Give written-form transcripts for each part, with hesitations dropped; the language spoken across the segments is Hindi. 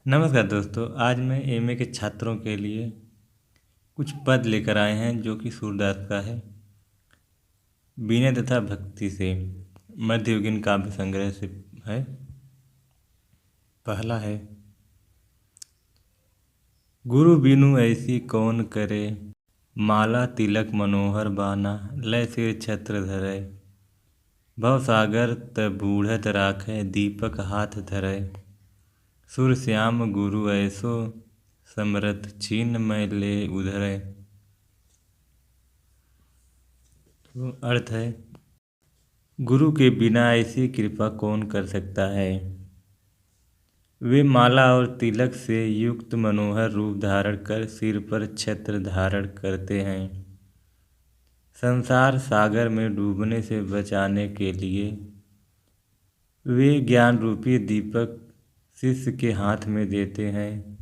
नमस्कार दोस्तों, आज मैं एमए के छात्रों के लिए कुछ पद लेकर आए हैं जो कि सूरदास का है। विनय तथा भक्ति से मध्ययुगीन काव्य संग्रह से है। पहला है, गुरु बिनु ऐसी कौन करे, माला तिलक मनोहर बाना, लय सिर छत्र धरै, भव सागर त बूढ़त राखै, दीपक हाथ धरै, सुर श्याम गुरु ऐसो समरथ, छीन मैं ले उधरै। तो अर्थ है, गुरु के बिना ऐसी कृपा कौन कर सकता है। वे माला और तिलक से युक्त मनोहर रूप धारण कर सिर पर छत्र धारण करते हैं। संसार सागर में डूबने से बचाने के लिए वे ज्ञान रूपी दीपक शिष्य के हाथ में देते हैं।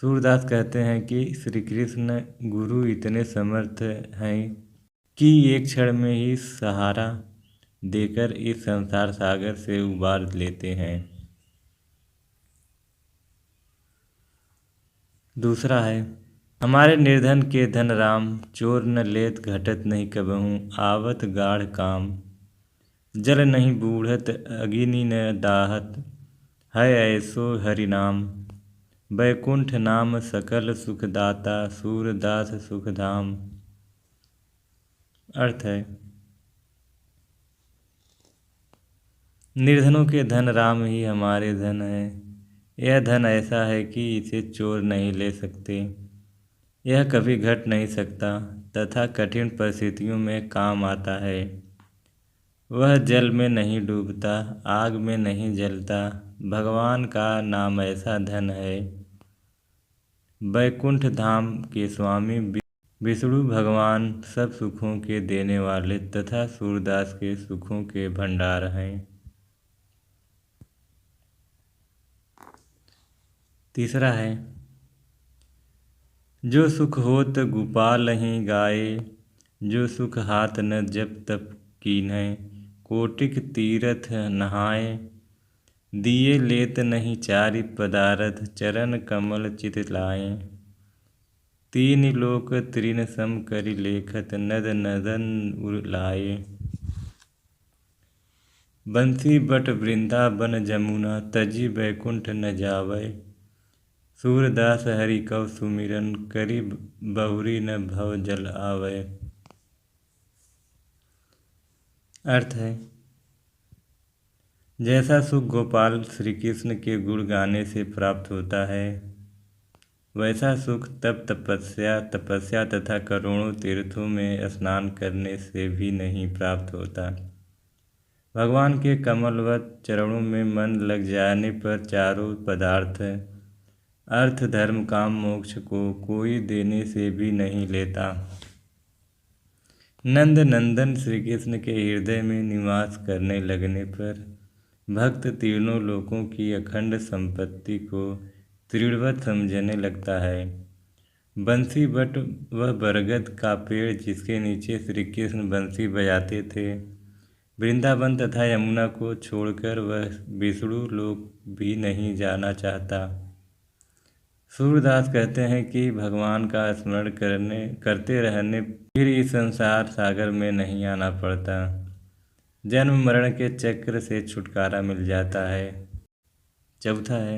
सूरदास कहते हैं कि श्री कृष्ण गुरु इतने समर्थ हैं कि एक क्षण में ही सहारा देकर इस संसार सागर से उबार लेते हैं। दूसरा है, हमारे निर्धन के धन राम, चोर न लेत घटत नहीं कबहूँ, आवत गाढ़ काम, जल नहीं बूढ़त अग्नि न दाहत, है ऐसो हरि नाम, बैकुंठ नाम सकल सुखदाता, सूरदास सुखधाम। अर्थ है, निर्धनों के धन राम ही हमारे धन है। यह धन ऐसा है कि इसे चोर नहीं ले सकते, यह कभी घट नहीं सकता तथा कठिन परिस्थितियों में काम आता है। वह जल में नहीं डूबता, आग में नहीं जलता। भगवान का नाम ऐसा धन है। बैकुंठ धाम के स्वामी विष्णु भगवान सब सुखों के देने वाले तथा सूरदास के सुखों के भंडार हैं। तीसरा है, जो सुख होत गोपाल ही गाए, जो सुख हाथ न जप तप कीन्है, कोटिक तीरथ नहाए, दिए लेत नहीं चारि पदारथ, चरण कमल चित लाए, तीन लोक तृण सम करि लेखत, नद नदन उर लाए, बंसी बट वृंदावन जमुना, तजी बैकुंठ न जावै, सूरदास हरि कव सुमिरन, करि बहुरी न भव जल आवै। अर्थ है, जैसा सुख गोपाल श्री कृष्ण के गुण गाने से प्राप्त होता है, वैसा सुख तप तपस्या तथा करोड़ों तीर्थों में स्नान करने से भी नहीं प्राप्त होता। भगवान के कमलवत चरणों में मन लग जाने पर चारों पदार्थ अर्थ धर्म काम मोक्ष को कोई देने से भी नहीं लेता। नंद नंदन श्री कृष्ण के हृदय में निवास करने लगने पर भक्त तीनों लोकों की अखंड संपत्ति को तृणवत समझने लगता है। बंसी बट वह बरगद का पेड़ जिसके नीचे श्री कृष्ण बंसी बजाते थे। वृंदावन तथा यमुना को छोड़कर वह विष्णु लोक भी नहीं जाना चाहता। सूरदास कहते हैं कि भगवान का स्मरण करते रहने फिर इस संसार सागर में नहीं आना पड़ता। जन्म मरण के चक्र से छुटकारा मिल जाता है। चौथा है,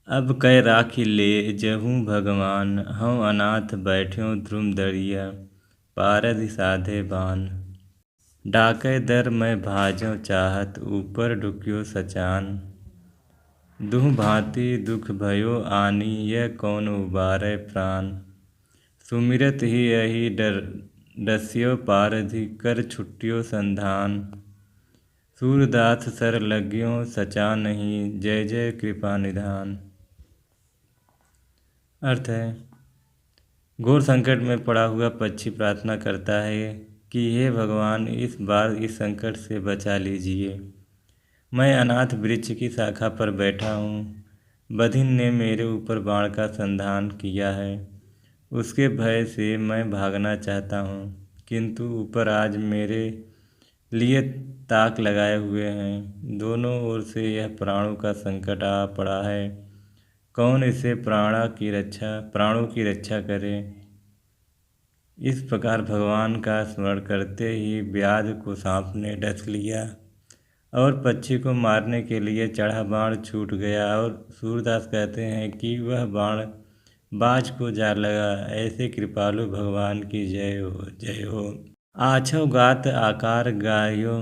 अब कै राखी ले जहूँ भगवान, हम अनाथ बैठ्यों ध्रुम दरिया, पारधि साधे बान, डाकै दर मैं भाजो चाहत, ऊपर ढुक्यो सचान, दुह भांति दुख भयो आनी, यह कौन उबारै प्राण, सुमिरत ही यही डस्यो पारधि, कर छुट्टियो संधान, सूरदास सर लग्यो सचा नहीं, जय जय कृपा निधान। अर्थ है, घोर संकट में पड़ा हुआ पक्षी प्रार्थना करता है कि हे भगवान, इस बार इस संकट से बचा लीजिए। मैं अनाथ वृक्ष की शाखा पर बैठा हूँ। बधिन ने मेरे ऊपर बाण का संधान किया है। उसके भय से मैं भागना चाहता हूँ, किंतु ऊपर आज मेरे लिए ताक लगाए हुए हैं। दोनों ओर से यह प्राणों का संकट आ पड़ा है। कौन इसे प्राणों की रक्षा करे। इस प्रकार भगवान का स्मरण करते ही व्याध को सांप ने डस लिया और पक्षी को मारने के लिए चढ़ा बाण छूट गया। और सूरदास कहते हैं कि वह बाण बाज को जा लगा। ऐसे कृपालु भगवान की जय हो, जय हो। आछो गात आकार गायो,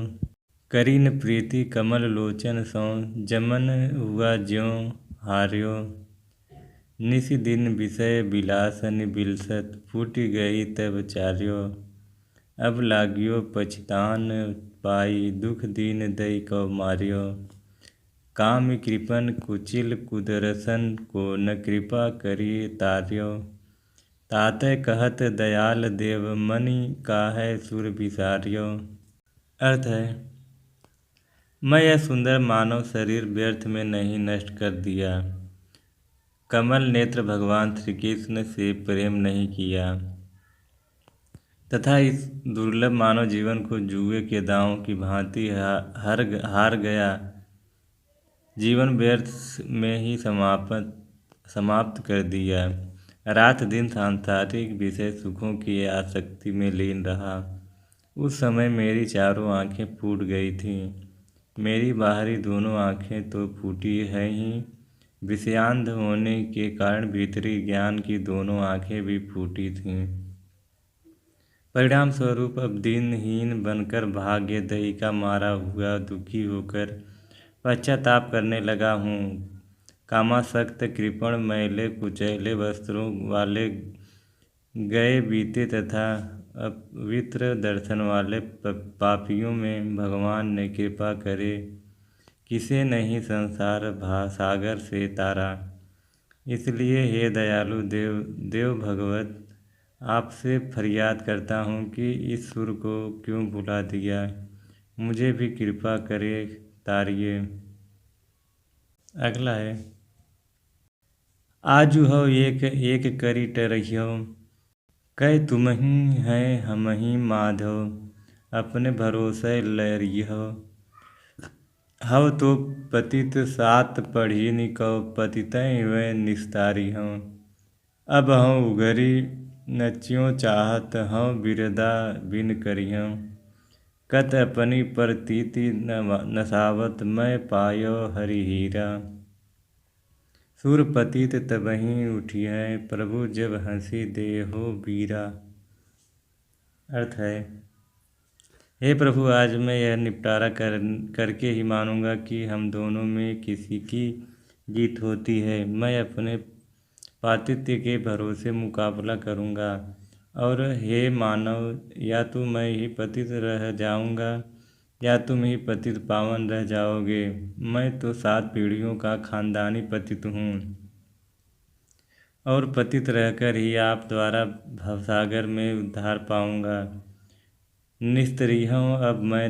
करीन प्रीति कमल लोचन सो, जमन हुआ ज्यों हार्यो, निसि दिन विषय बिलासन बिलसत, फूटि गई तब चार्यो, अब लागियो पछतान पाई, दुख दीन दई को मारियो, काम कृपन कुचिल कुदरसन को, न कृपा करी तार्यो, ताते कहत दयाल देव, मनि काहे सुर बिसारियो। अर्थ है, मैं यह सुंदर मानव शरीर व्यर्थ में नहीं नष्ट कर दिया। कमल नेत्र भगवान श्री कृष्ण से प्रेम नहीं किया तथा इस दुर्लभ मानव जीवन को जुए के दांव की भांति हार गया। जीवन व्यर्थ में ही समाप्त कर दिया। रात दिन सांसारिक विषय सुखों की आसक्ति में लीन रहा। उस समय मेरी चारों आंखें फूट गई थीं। मेरी बाहरी दोनों आंखें तो फूटी हैं ही, विषयांध होने के कारण भीतरी ज्ञान की दोनों आंखें भी फूटी थीं। परिणाम स्वरूप अब दीनहीन बनकर भाग्य दही का मारा हुआ दुखी होकर पश्चाताप करने लगा हूँ। कामासक्त कृपण मैले कुचैले वस्त्रों वाले गए बीते तथा अपवित्र दर्शन वाले पापियों में भगवान ने कृपा करे किसे नहीं संसार सागर से तारा। इसलिए हे दयालु देव भगवत, आपसे फरियाद करता हूँ कि इस सुर को क्यों भुला दिया। मुझे भी कृपा करे तारिये। अगला है, आजू हो एक करी टरहियो, कै तुमहि हैं हमहि माधव, अपने भरोसे लरिहो, हव तो पतित सात पढ़ी निको, पतितै वे निस्तारी हूँ, अब हूँ उघरी नच्यों चाहत, हूँ बिरदा बिन करियों, कत अपनी प्रतीति नसावत, मैं पायो हरि हीरा, सुर पतित तबहि उठिय, प्रभु जब हंसी देहो बीरा। अर्थ है, हे प्रभु, आज मैं यह निपटारा करके ही मानूंगा कि हम दोनों में किसी की जीत होती है। मैं अपने पातित्य के भरोसे मुकाबला करूंगा और हे मानव, या तो मैं ही पतित रह जाऊंगा या तुम ही पतित पावन रह जाओगे। मैं तो 7 पीढ़ियों का खानदानी पतित हूँ और पतित रहकर ही आप द्वारा भवसागर में उद्धार पाऊंगा। निस्त्रीह हूँ, अब मैं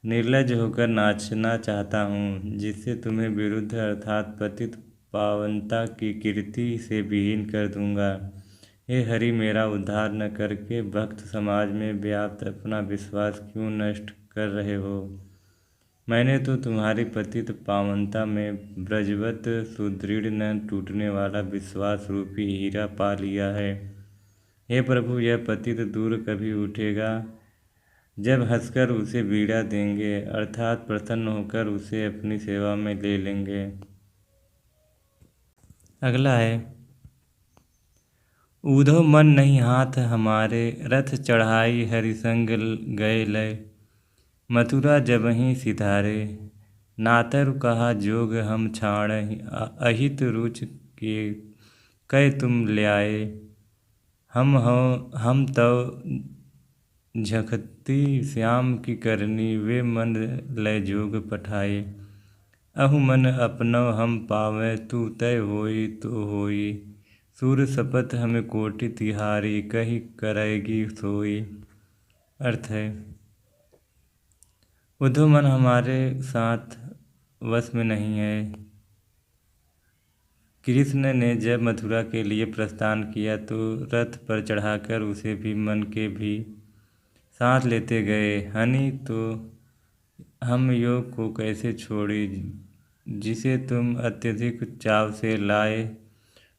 निर्लज होकर नाचना चाहता हूँ, जिससे तुम्हें विरुद्ध अर्थात पतित पावनता की कीर्ति से विहीन कर दूंगा। हे हरि, मेरा उद्धार न करके भक्त समाज में व्याप्त अपना विश्वास क्यों नष्ट कर रहे हो। मैंने तो तुम्हारी पतित पावनता में ब्रजवत सुदृढ़ न टूटने वाला विश्वास रूपी हीरा पा लिया है। हे प्रभु, यह पतित दूर कभी उठेगा जब हंसकर उसे बीड़ा देंगे, अर्थात प्रसन्न होकर उसे अपनी सेवा में ले लेंगे। अगला है, ऊधो मन नहीं हाथ हमारे, रथ चढ़ाई हरिसंग गए लय, मथुरा जबहि सिधारे, नातर कहा जोग हम छाड़, अहित रुच के कै तुम ल्याए, हम तव झखती श्याम की करनी, वे मन लय जोग पठाए, अहु मन अपनव हम पावे, तू तय होई तो होई, सूर सपथ हमें कोटि तिहारी, कही करेगी सोई। अर्थ है, उद्धव मन हमारे साथ वश में नहीं है। कृष्ण ने जब मथुरा के लिए प्रस्थान किया तो रथ पर चढ़ाकर उसे भी मन के भी सांस लेते गए। हनी तो हम योग को कैसे छोड़े, जिसे तुम अत्यधिक चाव से लाए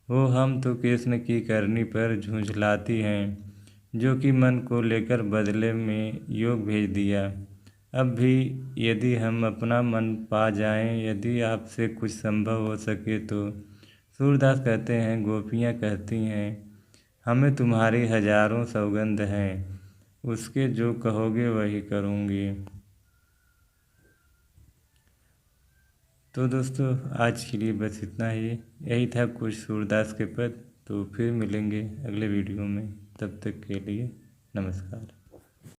हो। हम तो कृष्ण की करनी पर झुंझलाती हैं, जो कि मन को लेकर बदले में योग भेज दिया। अब भी यदि हम अपना मन पा जाएं, यदि आपसे कुछ संभव हो सके तो। सूरदास कहते हैं, गोपियाँ कहती हैं, हमें तुम्हारी हजारों सौगंध हैं, उसके जो कहोगे वही करूँगी। तो दोस्तों, आज के लिए बस इतना ही। यही था कुछ सूरदास के पद। तो फिर मिलेंगे अगले वीडियो में। तब तक के लिए नमस्कार।